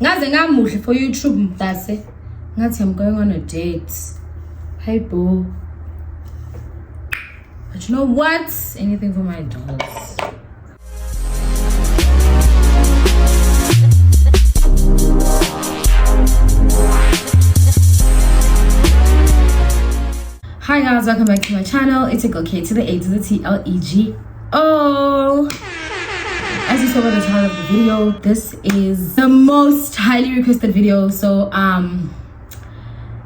Ngaze ngamuhle for YouTube, that's it. Ngathi I'm going on a date. Hey boo. But you know what? Anything for my dolls. Hi guys, welcome back to my channel. It's a girl K to the A to the T L E G O. As you saw by the title of the video, this is the most highly requested video. So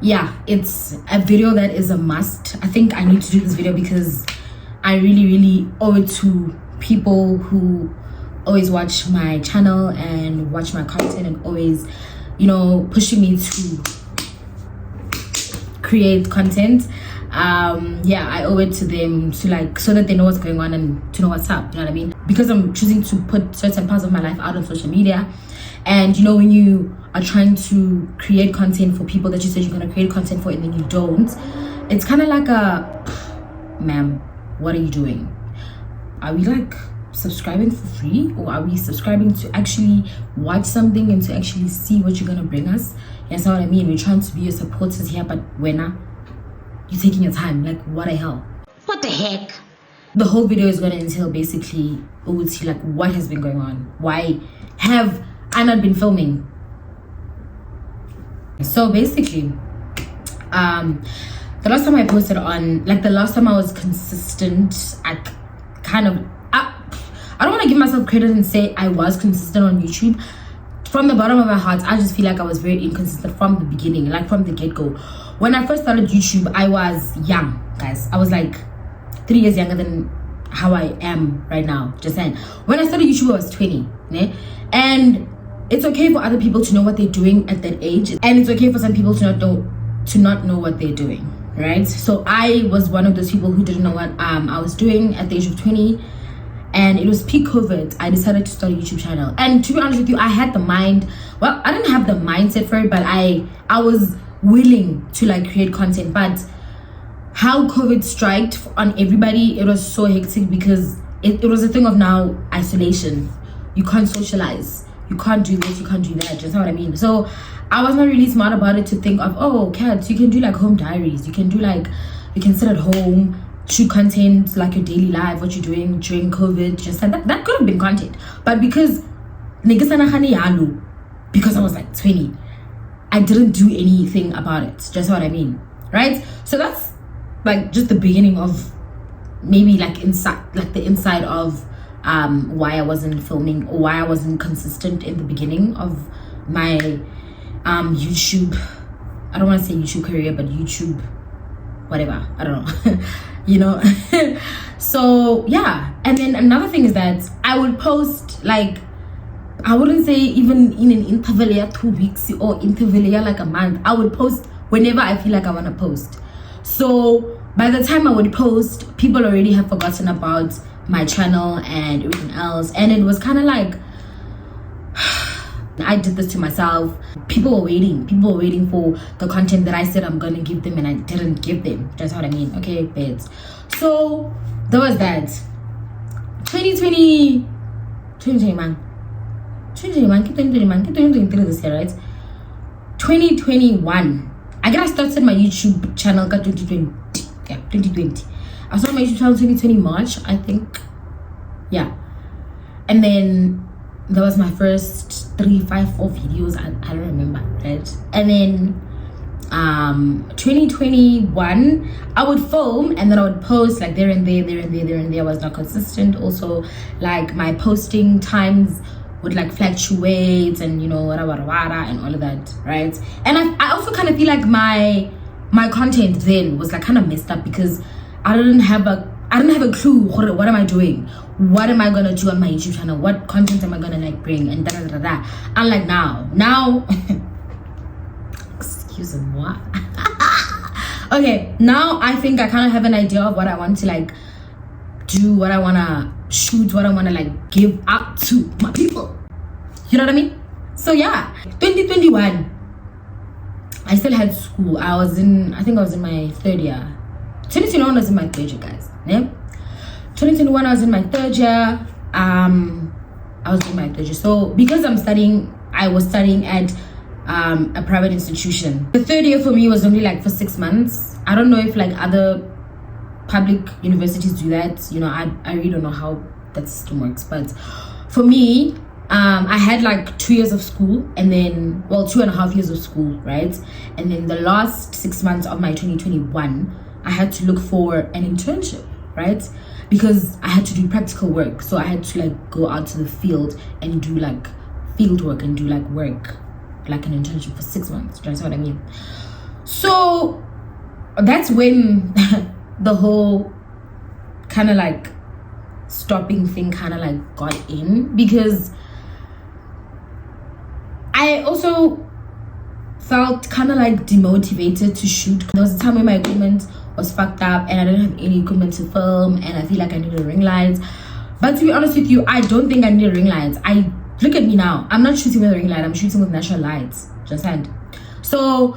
yeah, it's a video that is a must. I think I need to do this video because I really owe it to people who always watch my channel and watch my content and always, you know, pushing me to create content. Yeah, I owe it to them to like, so that they know what's going on and to know what's up, you know what I mean? Because I'm choosing to put certain parts of my life out on social media, and you know, when you are trying to create content for people that you said you're going to create content for and then you don't, it's kind of like a, ma'am, what are you doing? Are we like subscribing for free, or are we subscribing to actually watch something and to actually see what you're going to bring us? That's what I mean. We're trying to be your supporters here, but when you're taking your time, like what the hell? What the heck? The whole video is going to entail basically like what has been going on. Why have I not been filming? So basically, the last time I posted on, like the last time I was consistent, I don't want to give myself credit and say I was consistent on YouTube. From the bottom of my heart, I just feel like I was very inconsistent from the beginning, like from the get-go. When I first started YouTube, I was young, guys. I was like 3 years younger than how I am right now. Just saying. When I started YouTube, I was 20. Né? And it's okay for other people to know what they're doing at that age. And it's okay for some people to not know what they're doing, right? So I was one of those people who didn't know what I was doing at the age of 20. And it was peak COVID. I decided to start a YouTube channel. And to be honest with you, I had the mind. Well, I didn't have the mindset for it, but I was willing to like create content. But how COVID striked on everybody, it was so hectic because it was a thing of now isolation. You can't socialize. You can't do this. You can't do that. Just know what I mean? So I was not really smart about it to think of, oh, cats, you can do like home diaries. You can do like, you can sit at home, shoot content like your daily life, what you're doing during COVID, just like that could have been content. But because I was like 20, I didn't do anything about it. Just what I mean, right? So that's like just the beginning of maybe like the inside of why I wasn't filming, or why I wasn't consistent in the beginning of my YouTube, I don't want to say YouTube career, but YouTube whatever, I don't know. You know. So yeah, and then another thing is that I would post like, I wouldn't say even in an interval 2 weeks or interval like a month. I would post whenever I feel like I want to post. So by the time I would post, people already have forgotten about my channel and everything else, and it was kind of like I did this to myself. People were waiting for the content that I said I'm gonna give them, and I didn't give them. That's what I mean. Okay, beds. So there was that. 2020 this year, right? 2021. I guess I started my YouTube channel 2020. Yeah, 2020. I started my YouTube channel 2020 March, I think. Yeah. And then that was my first 3, 5, 4 videos. I don't remember, right? And then 2021, I would film and then I would post like there and there. I was not consistent. Also, like my posting times would like fluctuate, and you know, wada and all of that, right? And I also kind of feel like my content then was like kind of messed up because I didn't have a clue. What am I doing? What am I gonna do on my YouTube channel? What content am I gonna like bring? And Unlike now excuse me, what? Okay, now I think I kind of have an idea of what I want to like do, what I want to shoot, what I want to like give out to my people. You know what I mean? So yeah, 2021, I still had school. I think I was in my 3rd year. 2021 was in my 3rd year, guys. Yeah? 2021 I was in my 3rd year. I was in my 3rd year. So because I'm studying I was studying at a private institution. The third year for me was only like for 6 months. I don't know if like other public universities do that, you know. I really don't know how that system works, but for me, I had like 2 years of school, and then 2.5 years of school, right? And then the last 6 months of my 2021, I had to look for an internship, right? Because I had to do practical work, so I had to like go out to the field and do like field work and do like work, like an internship for 6 months. Do you understand what I mean? So that's when the whole kind of like stopping thing kind of like got in, because I also felt kind of like demotivated to shoot. There was a time when my equipment was fucked up and I didn't have any equipment to film, and I feel like I needed a ring light. But to be honest with you, I don't think I need a ring light. I look at me now, I'm not shooting with a ring light, I'm shooting with natural lights. Just had. So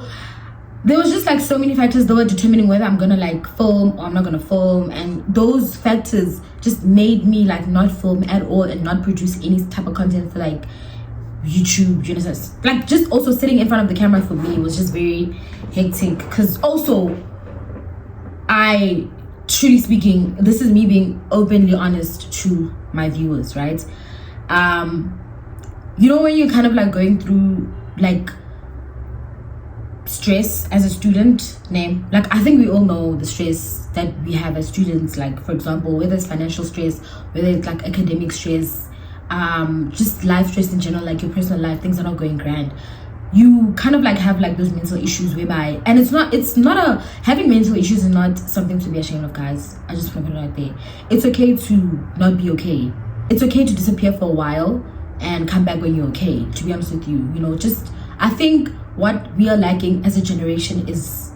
there was just like so many factors that were determining whether I'm gonna like film or I'm not gonna film, and those factors just made me like not film at all and not produce any type of content for like YouTube, you know. Like just also sitting in front of the camera for me was just very hectic, because also I, truly speaking, this is me being openly honest to my viewers, right? You know, when you're kind of like going through like stress as a student, like I think we all know the stress that we have as students, like for example, whether it's financial stress, whether it's like academic stress, just life stress in general, like your personal life, things are not going grand. You kind of like have like those mental issues whereby, and having mental issues is not something to be ashamed of, guys. I just want to put it out there. It's okay to not be okay. It's okay to disappear for a while and come back when you're okay, to be honest with you. You know, just I think what we are lacking as a generation is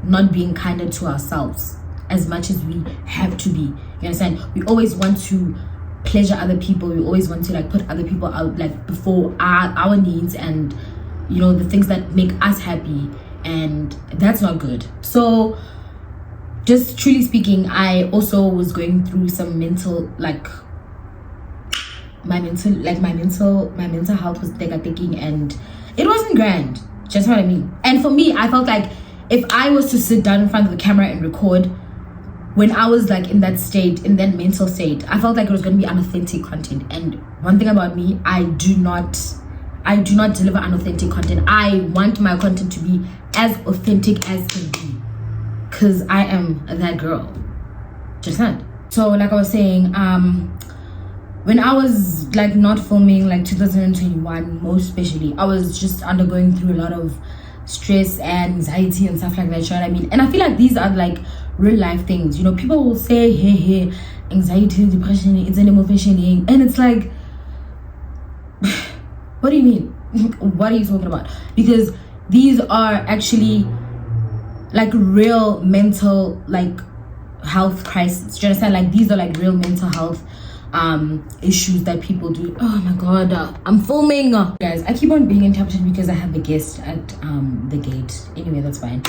not being kinder to ourselves as much as we have to be. You understand? We always want to pleasure other people. We always want to like put other people out like before our needs and, you know, the things that make us happy, and that's not good. So just truly speaking, I also was going through some mental, like my mental health was taking, and it wasn't grand. Just what I mean. And for me, I felt like if I was to sit down in front of the camera and record when I was like in that state, in that mental state, I felt like it was going to be unauthentic content. And one thing about me, I do not deliver unauthentic content. I want my content to be as authentic as can be, because I am that girl. Just that. So like I was saying, when I was like not filming, like 2021 most especially, I was just undergoing through a lot of stress and anxiety and stuff like that, you know what I mean? And I feel like these are like real life things, you know. People will say, hey, anxiety, depression, it's an emotion, and it's like, what do you mean? What are you talking about? Because these are actually like real mental like health crisis. Do you understand? Like these are like real mental health issues that people do. Oh my god, I'm filming, guys. I keep on being interrupted because I have a guest at the gate. Anyway, that's fine.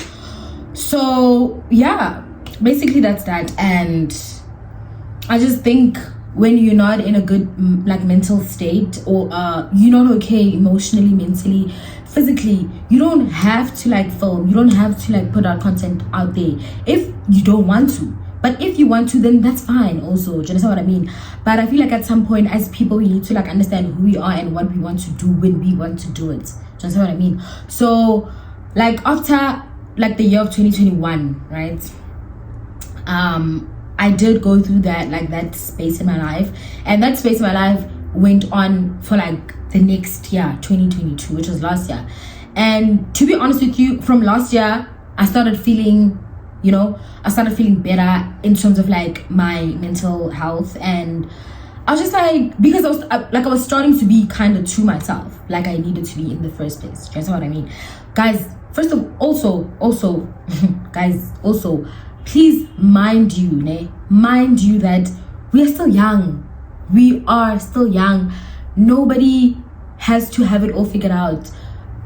So yeah, basically that's that. And I just think when you're not in a good like mental state, or you're not okay emotionally, mentally, physically, you don't have to like film, you don't have to like put out content out there if you don't want to. But if you want to, then that's fine also. Do you understand what I mean? But I feel like at some point as people, we need to like understand who we are and what we want to do when we want to do it. Do you understand what I mean? So like after like the year of 2021, right? I did go through that, like that space in my life. And that space in my life went on for like the next year, 2022, which was last year. And to be honest with you, from last year, I started feeling, you know, I started feeling better in terms of like my mental health. And I was just like, because I was starting to be kind of to myself, like I needed to be in the first place. Do you know what I mean? Guys, first of also guys, also please mind you that we are still young. We are still young. Nobody has to have it all figured out.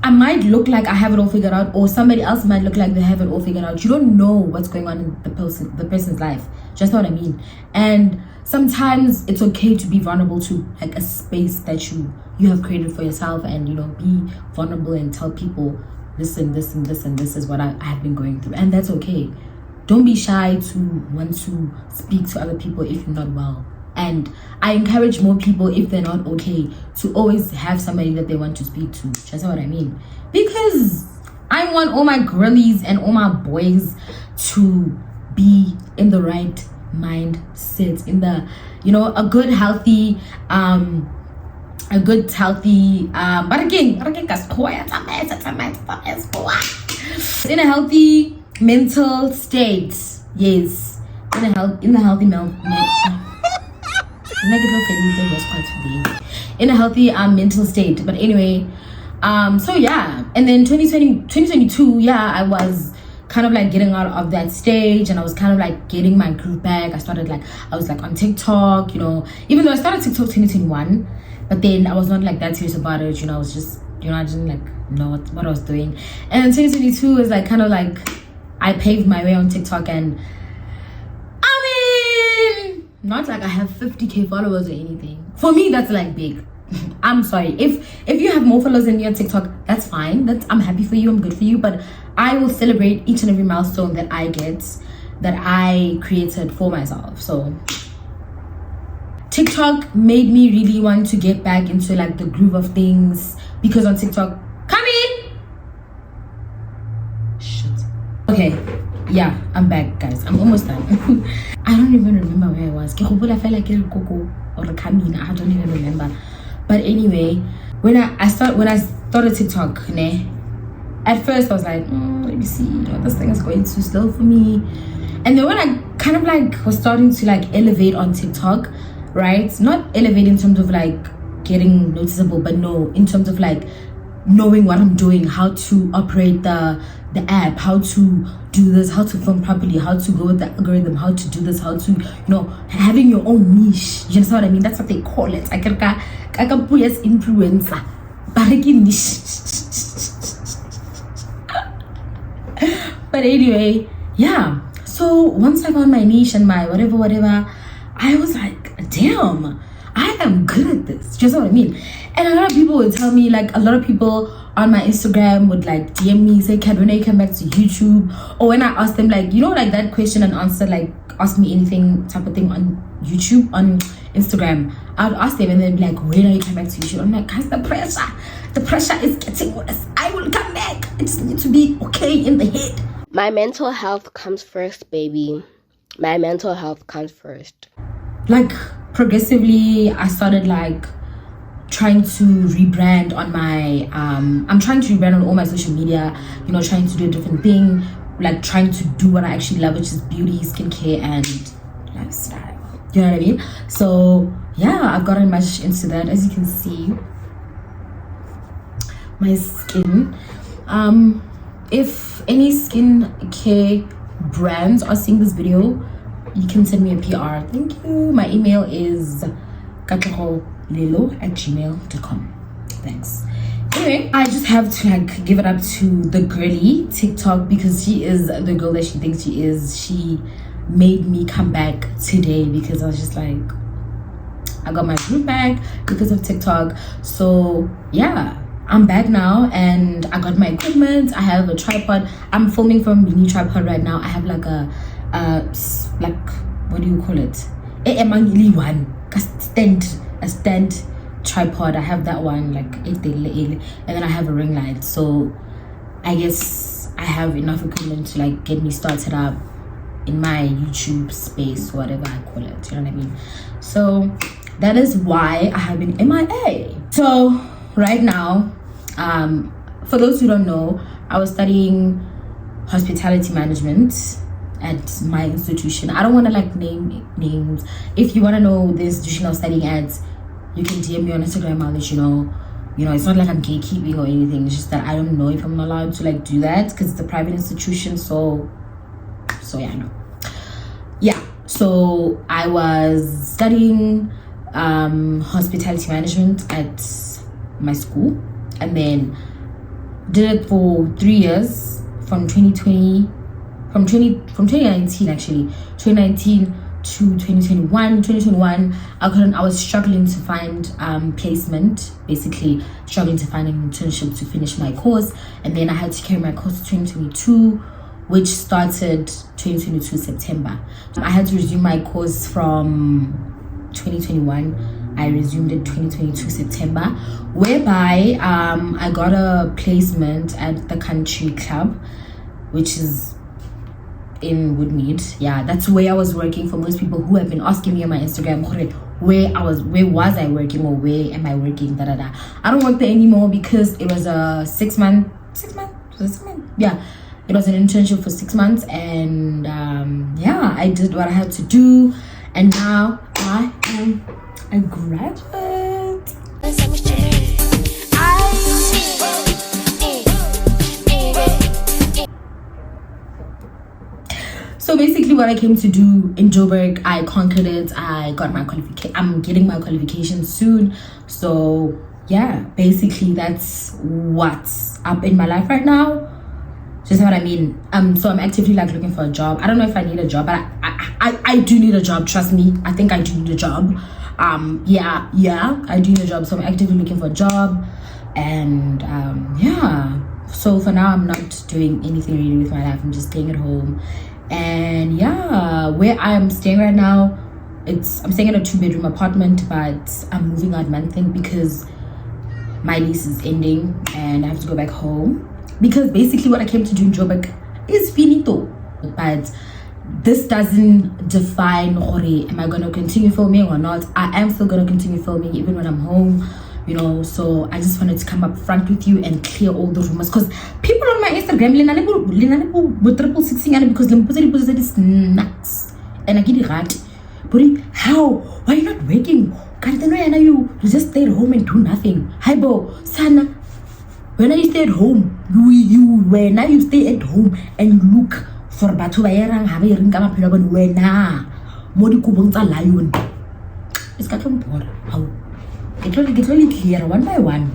I might look like I have it all figured out, or somebody else might look like they have it all figured out. You don't know what's going on in the person's life. Just know what I mean? And sometimes it's okay to be vulnerable to like a space that you have created for yourself, and be vulnerable and tell people, listen, this and this and this is what I have been going through, and that's okay. Don't be shy to want to speak to other people if you're not well. And I encourage more people, if they're not okay, to always have somebody that they want to speak to. That's what I mean. Because I want all my girlies and all my boys to be in the right mindset, in the, a good healthy, but again, in a healthy mental state. Yes, in a healthy in a healthy mental state. But anyway, so yeah, and then 2022, yeah, I was kind of like getting out of that stage, and I was kind of like getting my groove back. I was like on TikTok, even though I started TikTok 2021, but then I was not like that serious about it. I was just, I didn't like know what I was doing. And 2022 is like kind of like I paved my way on TikTok, and I mean, not like I have 50k followers or anything. For me, that's like big. I'm sorry if you have more followers than me on TikTok, that's fine. I'm happy for you, I'm good for you, but I will celebrate each and every milestone that I get, that I created for myself. So TikTok made me really want to get back into like the groove of things, because on TikTok, come in. Shit. Okay, yeah, I'm back, guys. I'm almost done. I don't even remember where I was. I felt like I don't even remember. But anyway, when I started TikTok, at first I was like, let me see, this thing is going too slow for me. And then when I kind of like was starting to like elevate on TikTok, right? Not elevate in terms of like getting noticeable, but no, in terms of like knowing what I'm doing, how to operate the app, how to do this, how to film properly, how to go with the algorithm, how to do this, how to, having your own niche. You understand what I mean? That's what they call it. I can put as influencer, but again, niche. But anyway, yeah. So once I found my niche and my whatever, I was like, damn, I am good at this. Do you know what I mean? And a lot of people would tell me, like, a lot of people on my Instagram would like DM me, say, Kat, when I come back to YouTube? Or when I ask them, like, like that question and answer, like, ask me anything type of thing on YouTube, on Instagram, I would ask them, and they'd be like, when are you coming back to YouTube? I'm like, guys, the pressure is getting worse. I will come back. I just need to be okay in the head. My mental health comes first, baby. My mental health comes first. Like, progressively, I started like trying to rebrand on my I'm trying to rebrand on all my social media, trying to do a different thing, like trying to do what I actually love, which is beauty, skincare, and lifestyle. You know what I mean? So yeah, I've gotten much into that. As you can see, my skin. If any skincare brands are seeing this video, you can send me a PR. Thank you. My email is katlego@gmail.com. Thanks. Anyway, I just have to like give it up to the girly TikTok, because she is the girl that she thinks she is. She made me come back today, because I was just like, I got my group back because of TikTok. So yeah, I'm back now, and I got my equipment. I have a tripod. I'm filming from a mini tripod right now. I have like a what do you call it? A stand tripod. I have that one, like, and then I have a ring light. So I guess I have enough equipment to like get me started up in my YouTube space, whatever I call it. You know what I mean? So that is why I have been MIA. So right now, for those who don't know, I was studying hospitality management at my institution. I don't want to like name names. If you want to know the institution I was studying at, you can DM me on Instagram. I'll let you know. It's not like I'm gatekeeping or anything. It's just that I don't know if I'm allowed to like do that, because it's a private institution. So yeah, no. Yeah, so I was studying hospitality management at my school, and then did it for 3 years, from 2019 actually, 2019 to 2021. I was struggling to find placement, basically struggling to find an internship to finish my course, and then I had to carry my course to 2022, which started 2022 September. I had to resume my course from 2021. I resumed in 2022 September, whereby I got a placement at the country club, which is in Woodmead. Yeah, that's where I was working. For most people who have been asking me on my Instagram where was I working, or where am I working, I don't work there anymore because it was a 6 month, yeah, it was an internship for 6 months, and yeah, I did what I had to do, and now I am a graduate. So basically what I came to do in Joburg, I conquered it. I got my qualification. I'm getting my qualifications soon. So yeah, basically that's what's up in my life right now. Just what I mean. So I'm actively like looking for a job. I don't know if I need a job, but I do need a job. Trust me. I think I do need a job. Yeah, I do need a job. So I'm actively looking for a job, and yeah. So for now, I'm not doing anything really with my life. I'm just staying at home. And yeah, where I'm staying right now, I'm staying in a 2-bedroom apartment, but I'm moving out month-end because my lease is ending and I have to go back home, because basically what I came to do in Joburg is finito. But this doesn't define am I gonna continue filming or not. I am still gonna continue filming even when I'm home, you know. So I just wanted to come up front with you and clear all the rumors, because people on my Instagram because them is nuts, and I get it right. But how? Why are you not working? You just stay at home and do nothing. Hi bo sana. When you stay at home, you stay at home and you look for batho ba erang ha ba ering ka maphelo ba wena mo di kubong tsa lion. It's got to important. How? Get really clear one by one.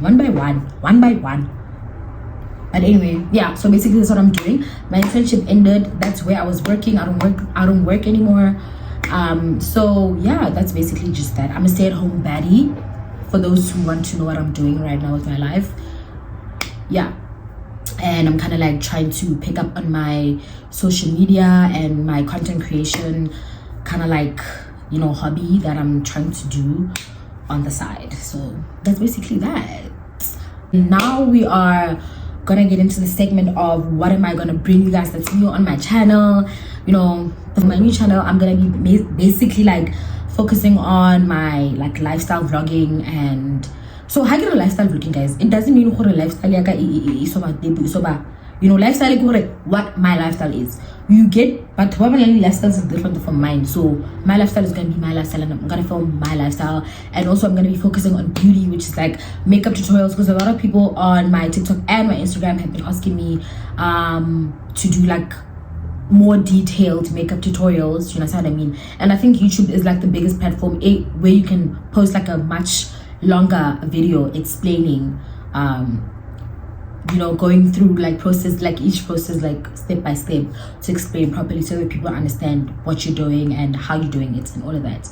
But anyway, yeah, so basically that's what I'm doing. My internship ended. That's where I was working. I don't work anymore. So yeah, that's basically just that. I'm a stay-at-home baddie, for those who want to know what I'm doing right now with my life. Yeah, and I'm kind of like trying to pick up on my social media and my content creation, kind of like, you know, hobby that I'm trying to do on the side. So that's basically that. Now we are gonna get into the segment of what am I gonna bring you guys that's new on my channel. You know, for my new channel, I'm gonna be basically like focusing on my like lifestyle vlogging. And so how get a lifestyle vlogging, guys? It doesn't mean a lifestyle you know, lifestyle is what my lifestyle is. You get, but probably lifestyle is different from mine. So my lifestyle is gonna be my lifestyle, and I'm gonna film my lifestyle. And also I'm gonna be focusing on beauty, which is like makeup tutorials, because a lot of people on my TikTok and my Instagram have been asking me to do like more detailed makeup tutorials, you know what I mean? And I think YouTube is like the biggest platform where you can post like a much longer video explaining you know, going through like process, like each process, like step by step, to explain properly so that people understand what you're doing and how you're doing it and all of that.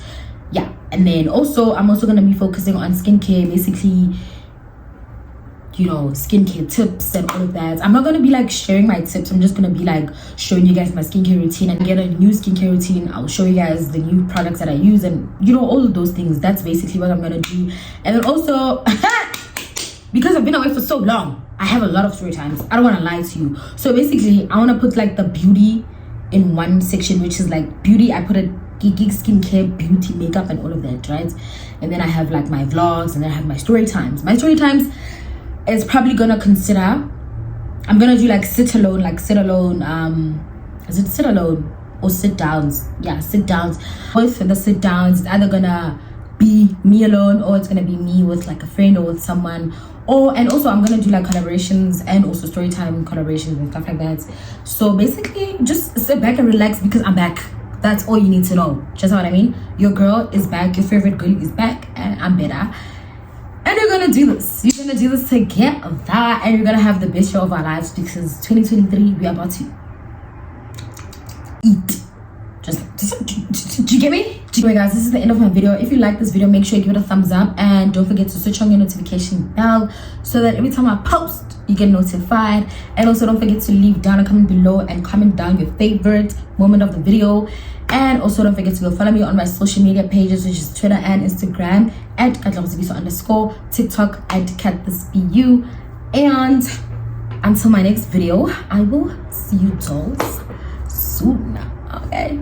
Yeah. And then also I'm also going to be focusing on skincare, basically, you know, skincare tips and all of that. I'm not going to be like sharing my tips. I'm just going to be like showing you guys my skincare routine, and get a new skincare routine. I'll show you guys the new products that I use, and you know, all of those things. That's basically what I'm going to do. And then also because I've been away for so long, I have a lot of story times. I don't want to lie to you. So basically I want to put like the beauty in one section, which is like beauty. I put a geek skincare, beauty, makeup, and all of that, right? And then I have like my vlogs, and then I have my story times. My story times is probably gonna consider, I'm gonna do like sit alone, is it sit alone or sit downs? Yeah, sit downs. Both the sit downs, it's either gonna be me alone, or it's gonna be me with like a friend or with someone. And also I'm gonna do like collaborations and also story time collaborations and stuff like that. So basically just sit back and relax, because I'm back. That's all you need to know. Just know what I mean? Your girl is back, your favorite girl is back, and I'm better. And we're gonna do this. We're gonna do this together, and we're gonna have the best show of our lives, because 2023 we're about to eat. Just do you get me? Anyway guys, this is the end of my video. If you like this video, make sure you give it a thumbs up and don't forget to switch on your notification bell so that every time I post you get notified. And also don't forget to leave down a comment below and comment down your favorite moment of the video. And also don't forget to go follow me on my social media pages, which is Twitter and Instagram at @_, TikTok at @catthisbu. And until my next video, I will see you dolls soon. Okay.